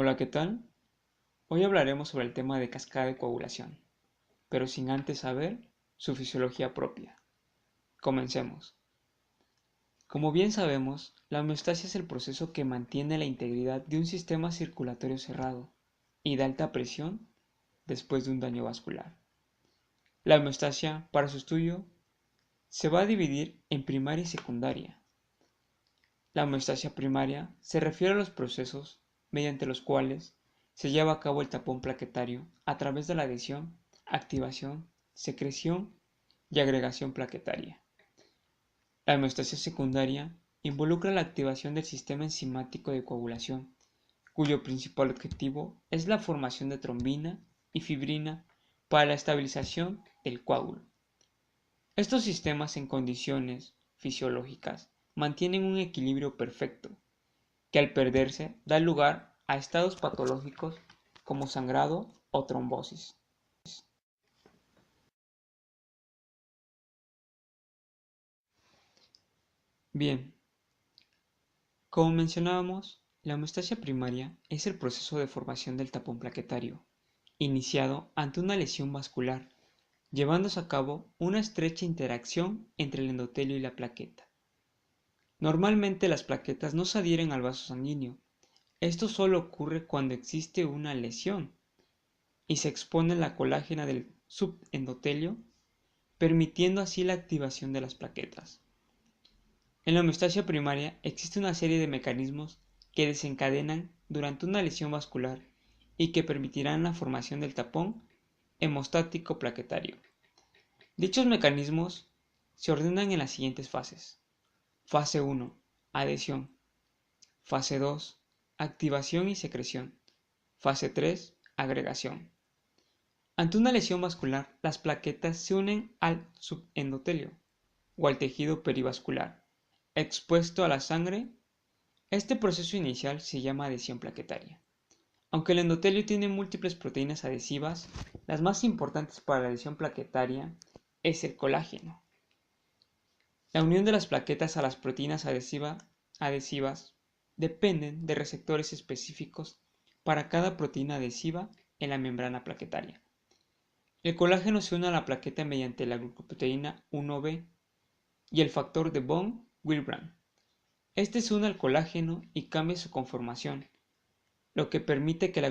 Hola, ¿qué tal? Hoy hablaremos sobre el tema de cascada de coagulación, pero sin antes saber su fisiología propia. Comencemos. Como bien sabemos, la homeostasia es el proceso que mantiene la integridad de un sistema circulatorio cerrado y de alta presión después de un daño vascular. La homeostasia, para su estudio, se va a dividir en primaria y secundaria. La homeostasia primaria se refiere a los procesos mediante los cuales se lleva a cabo el tapón plaquetario a través de la adhesión, activación, secreción y agregación plaquetaria. La homeostasia secundaria involucra la activación del sistema enzimático de coagulación, cuyo principal objetivo es la formación de trombina y fibrina para la estabilización del coágulo. Estos sistemas en condiciones fisiológicas mantienen un equilibrio perfecto, que al perderse da lugar a estados patológicos como sangrado o trombosis. Bien, como mencionábamos, la homeostasia primaria es el proceso de formación del tapón plaquetario, iniciado ante una lesión vascular, llevándose a cabo una estrecha interacción entre el endotelio y la plaqueta. Normalmente las plaquetas no se adhieren al vaso sanguíneo. Esto solo ocurre cuando existe una lesión y se expone la colágena del subendotelio, permitiendo así la activación de las plaquetas. En la homeostasia primaria existe una serie de mecanismos que desencadenan durante una lesión vascular y que permitirán la formación del tapón hemostático plaquetario. Dichos mecanismos se ordenan en las siguientes fases. Fase 1. Adhesión. Fase 2. Activación y secreción. Fase 3. Agregación. Ante una lesión vascular, las plaquetas se unen al subendotelio o al tejido perivascular, expuesto a la sangre. Este proceso inicial se llama adhesión plaquetaria. Aunque el endotelio tiene múltiples proteínas adhesivas, las más importantes para la adhesión plaquetaria es el colágeno. La unión de las plaquetas a las proteínas adhesivas dependen de receptores específicos para cada proteína adhesiva en la membrana plaquetaria. El colágeno se une a la plaqueta mediante la glucoproteína 1b y el factor de von Willebrand. Este se une al colágeno y cambia su conformación, lo que permite que la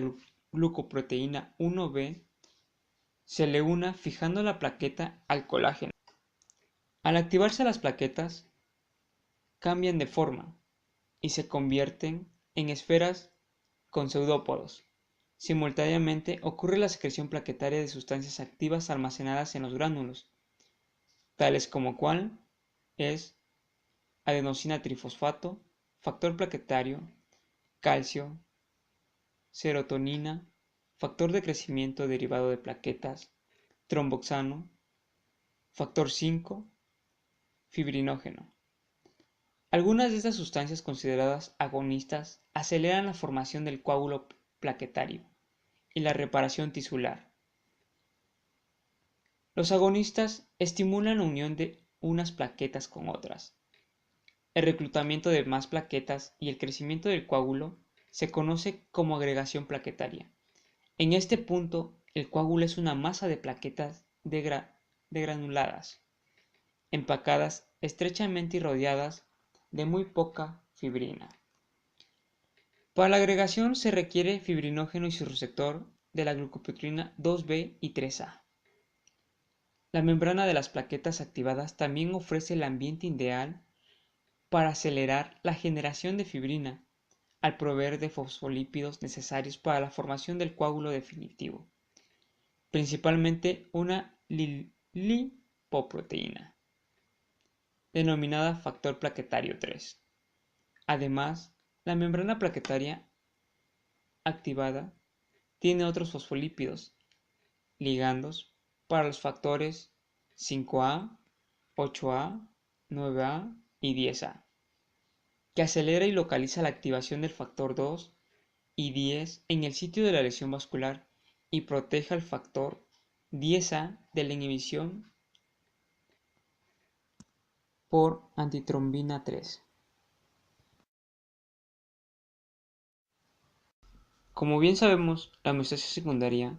glucoproteína 1b se le una fijando la plaqueta al colágeno. Al activarse las plaquetas, cambian de forma y se convierten en esferas con pseudópodos. Simultáneamente ocurre la secreción plaquetaria de sustancias activas almacenadas en los gránulos, tales como cual es adenosina trifosfato, factor plaquetario, calcio, serotonina, factor de crecimiento derivado de plaquetas, tromboxano, factor 5, fibrinógeno. Algunas de estas sustancias consideradas agonistas aceleran la formación del coágulo plaquetario y la reparación tisular. Los agonistas estimulan la unión de unas plaquetas con otras. El reclutamiento de más plaquetas y el crecimiento del coágulo se conoce como agregación plaquetaria. En este punto, el coágulo es una masa de plaquetas degranuladas, empacadas estrechamente y rodeadas de muy poca fibrina. Para la agregación se requiere fibrinógeno y su receptor de la glucoproteína 2b y 3a. La membrana de las plaquetas activadas también ofrece el ambiente ideal para acelerar la generación de fibrina, al proveer de fosfolípidos necesarios para la formación del coágulo definitivo, principalmente una lipoproteína, denominada factor plaquetario 3. Además, la membrana plaquetaria activada tiene otros fosfolípidos, ligandos, para los factores 5A, 8A, 9A y 10A, que acelera y localiza la activación del factor 2 y 10 en el sitio de la lesión vascular y protege al factor 10A de la inhibición por antitrombina 3. Como bien sabemos, la homeostasia secundaria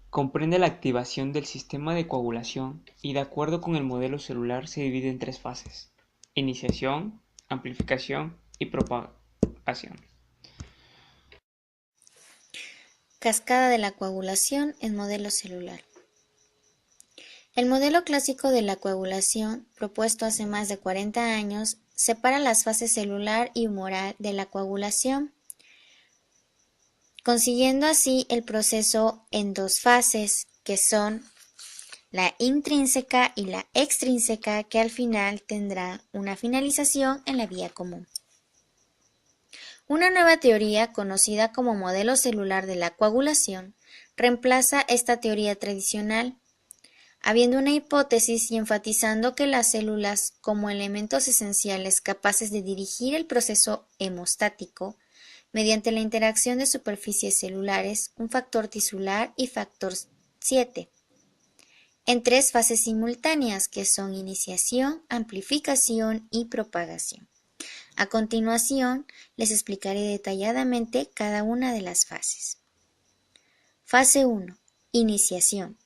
comprende la activación del sistema de coagulación y de acuerdo con el modelo celular se divide en tres fases: iniciación, amplificación y propagación. Cascada de la coagulación en modelo celular. El modelo clásico de la coagulación, propuesto hace más de 40 años, separa las fases celular y humoral de la coagulación, consiguiendo así el proceso en dos fases, que son la intrínseca y la extrínseca, que al final tendrá una finalización en la vía común. Una nueva teoría, conocida como modelo celular de la coagulación, reemplaza esta teoría tradicional, habiendo una hipótesis y enfatizando que las células, como elementos esenciales capaces de dirigir el proceso hemostático, mediante la interacción de superficies celulares, un factor tisular y factor 7, en tres fases simultáneas que son iniciación, amplificación y propagación. A continuación, les explicaré detalladamente cada una de las fases. Fase 1. Iniciación.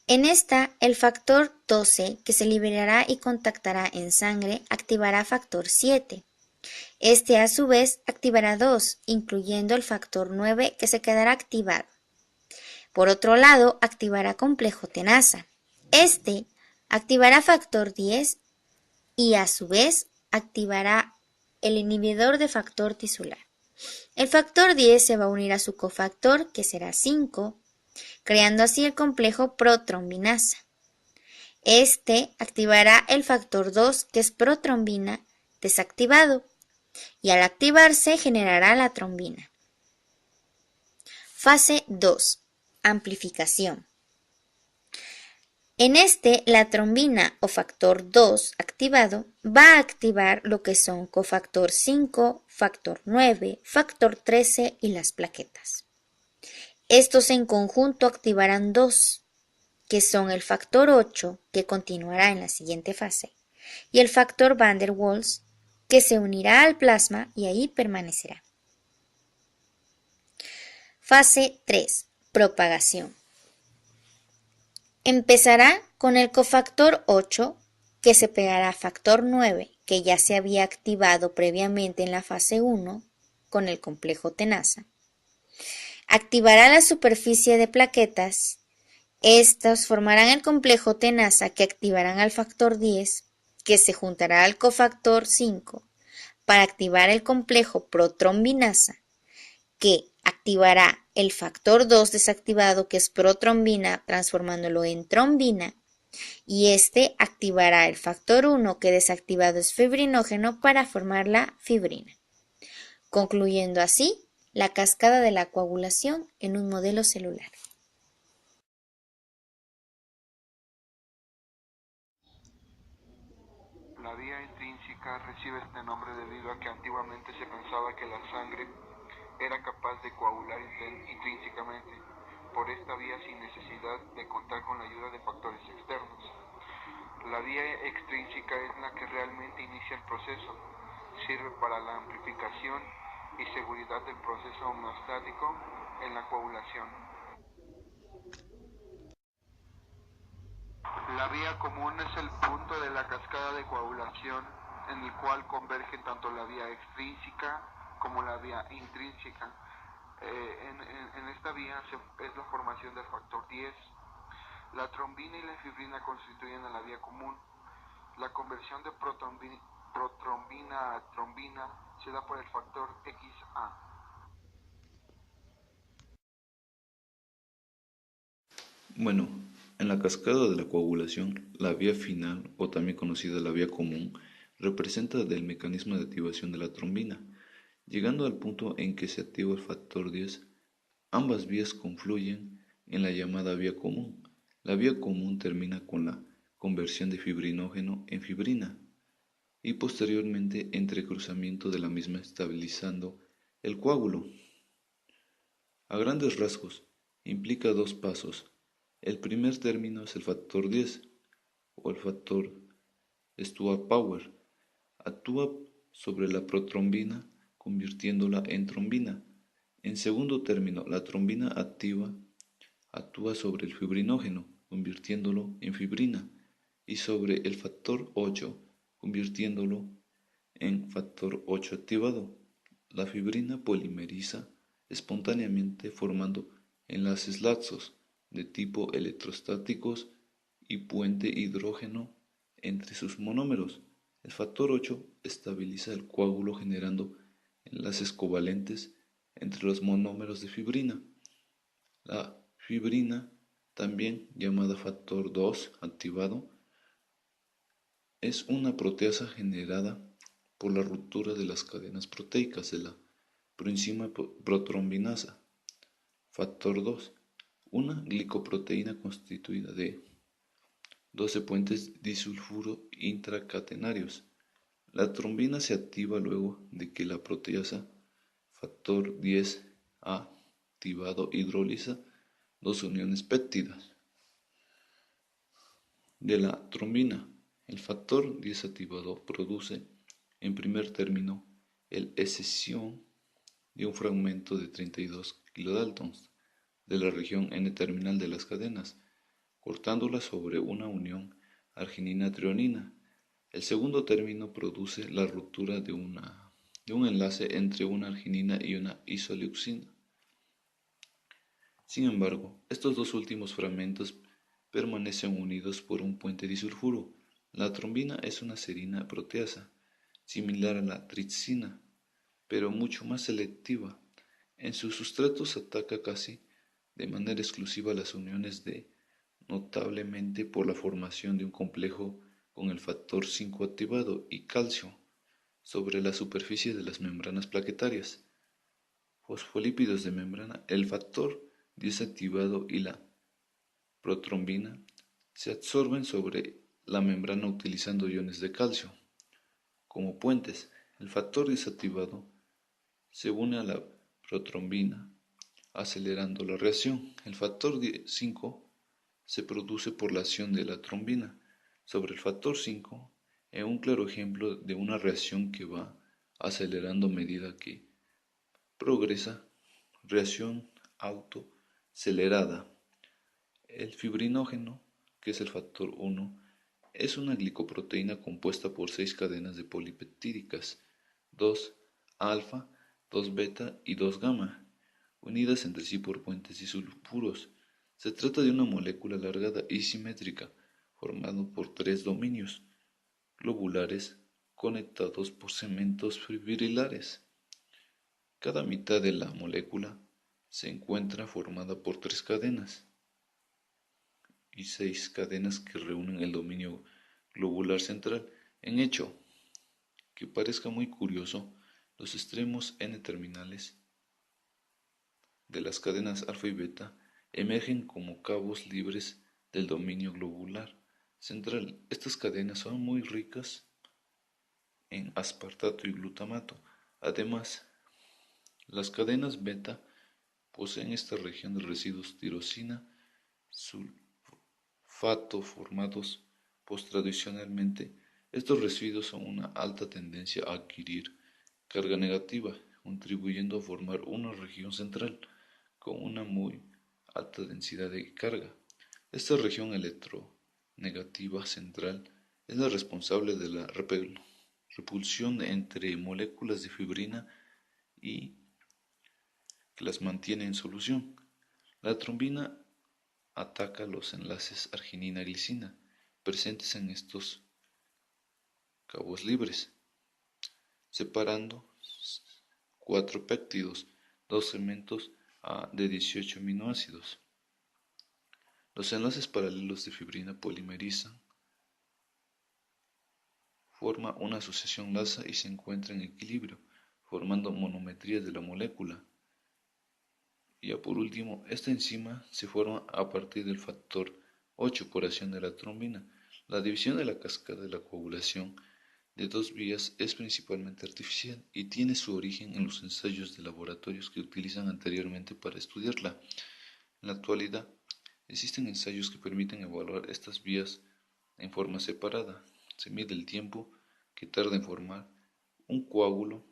En esta, el factor 12, que se liberará y contactará en sangre, activará factor 7. Este, a su vez, activará 2, incluyendo el factor 9, que se quedará activado. Por otro lado, activará complejo tenaza. Este activará factor 10 y, a su vez, activará el inhibidor de factor tisular. El factor 10 se va a unir a su cofactor, que será 5, creando así el complejo protrombinasa. Este activará el factor 2, que es protrombina, desactivado, y al activarse generará la trombina. Fase 2. Amplificación. En este, la trombina o factor 2 activado va a activar lo que son cofactor 5, factor 9, factor 13 y las plaquetas. Estos en conjunto activarán 2, que son el factor 8, que continuará en la siguiente fase, y el factor van der Waals, que se unirá al plasma y ahí permanecerá. Fase 3. Propagación. Empezará con el cofactor 8, que se pegará a factor 9, que ya se había activado previamente en la fase 1 con el complejo tenaza. Activará la superficie de plaquetas. Estas formarán el complejo tenaza que activarán al factor 10, que se juntará al cofactor 5 para activar el complejo protrombinasa, que activará el factor 2 desactivado, que es protrombina, transformándolo en trombina, y este activará el factor 1, que desactivado es fibrinógeno, para formar la fibrina, concluyendo así la cascada de la coagulación en un modelo celular. La vía intrínseca recibe este nombre debido a que antiguamente se pensaba que la sangre era capaz de coagular intrínsecamente por esta vía sin necesidad de contar con la ayuda de factores externos. La vía extrínseca es la que realmente inicia el proceso, sirve para la amplificación y seguridad del proceso homeostático en la coagulación. La vía común es el punto de la cascada de coagulación en el cual convergen tanto la vía extrínseca como la vía intrínseca. En esta vía es la formación del factor 10. La trombina y la fibrina constituyen la vía común. La conversión de protrombina a trombina se da por el factor XA. Bueno, en la cascada de la coagulación, la vía final, o también conocida la vía común, representa el mecanismo de activación de la trombina. Llegando al punto en que se activa el factor 10, ambas vías confluyen en la llamada vía común. La vía común termina con la conversión de fibrinógeno en fibrina y posteriormente entrecruzamiento de la misma estabilizando el coágulo. A grandes rasgos, implica dos pasos. El primer término es el factor 10 o el factor Stuart Power. Actúa sobre la protrombina convirtiéndola en trombina En segundo término, la trombina actúa sobre el fibrinógeno, convirtiéndolo en fibrina, y sobre el factor 8, convirtiéndolo en factor 8 activado. La fibrina polimeriza espontáneamente formando enlaces laxos de tipo electrostáticos y puente hidrógeno entre sus monómeros. El factor 8 estabiliza el coágulo generando enlaces covalentes entre los monómeros de fibrina. La fibrina, también llamada factor 2 activado, es una proteasa generada por la ruptura de las cadenas proteicas de la proenzima protrombinasa. Factor 2, una glicoproteína constituida de 12 puentes disulfuro intracatenarios. La trombina se activa luego de que la proteasa factor 10A activado hidroliza dos uniones péptidas de la trombina. El factor 10 activado produce, en primer término, el escisión de un fragmento de 32 kilodaltons de la región N-terminal de las cadenas, cortándola sobre una unión arginina-trionina. El segundo término produce la ruptura de un enlace entre una arginina y una isoleucina. Sin embargo, estos dos últimos fragmentos permanecen unidos por un puente disulfuro. La trombina es una serina proteasa, similar a la tripsina, pero mucho más selectiva. En sus sustratos ataca casi de manera exclusiva las uniones D, notablemente por la formación de un complejo con el factor 5 activado y calcio sobre la superficie de las membranas plaquetarias. Fosfolípidos de membrana, el factor 10 activado y la protrombina se absorben sobre la membrana utilizando iones de calcio como puentes. El factor 10 activado se une a la protrombina acelerando la reacción. El factor 5 se produce por la acción de la trombina sobre el factor 5 en un claro ejemplo de una reacción que va acelerando a medida que progresa, reacción autocelerada. El fibrinógeno, que es el factor 1, es una glicoproteína compuesta por 6 cadenas de polipeptídicas, 2 alfa, 2 beta y 2 gamma, unidas entre sí por puentes disulfuros. Se trata de una molécula alargada y simétrica, formada por 3 dominios globulares conectados por segmentos fibrilares. Cada mitad de la molécula se encuentra formada por 3 cadenas y 6 cadenas que reúnen el dominio globular central. En hecho que parezca muy curioso, los extremos N-terminales de las cadenas alfa y beta emergen como cabos libres del dominio globular central. Estas cadenas son muy ricas en aspartato y glutamato. Además, las cadenas beta poseen esta región de residuos tirosina, sulfato formados post-tradicionalmente. Estos residuos son una alta tendencia a adquirir carga negativa, contribuyendo a formar una región central con una muy alta densidad de carga. Esta región electronegativa central es la responsable de la repulsión entre moléculas de fibrina y que las mantiene en solución. La trombina ataca los enlaces arginina-glicina presentes en estos cabos libres, separando 4 péptidos, 2 segmentos de 18 aminoácidos. Los enlaces paralelos de fibrina polimerizan, forma una asociación laxa y se encuentra en equilibrio, formando monometrías de la molécula. Y ya por último, esta enzima se forma a partir del factor 8 por acción de la trombina. La división de la cascada de la coagulación de dos vías es principalmente artificial y tiene su origen en los ensayos de laboratorios que utilizan anteriormente para estudiarla. En la actualidad, existen ensayos que permiten evaluar estas vías en forma separada. Se mide el tiempo que tarda en formar un coágulo,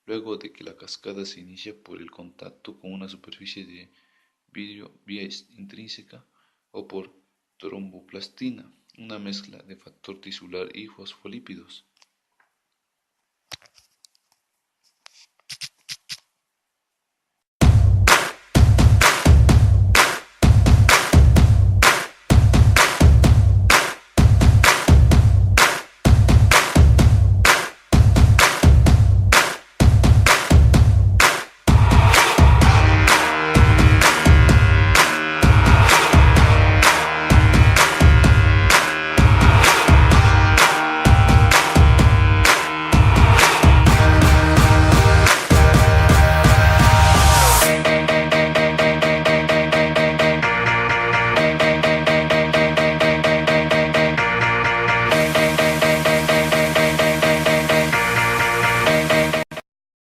luego de que la cascada se inicia por el contacto con una superficie de vidrio vía intrínseca o por tromboplastina, una mezcla de factor tisular y fosfolípidos.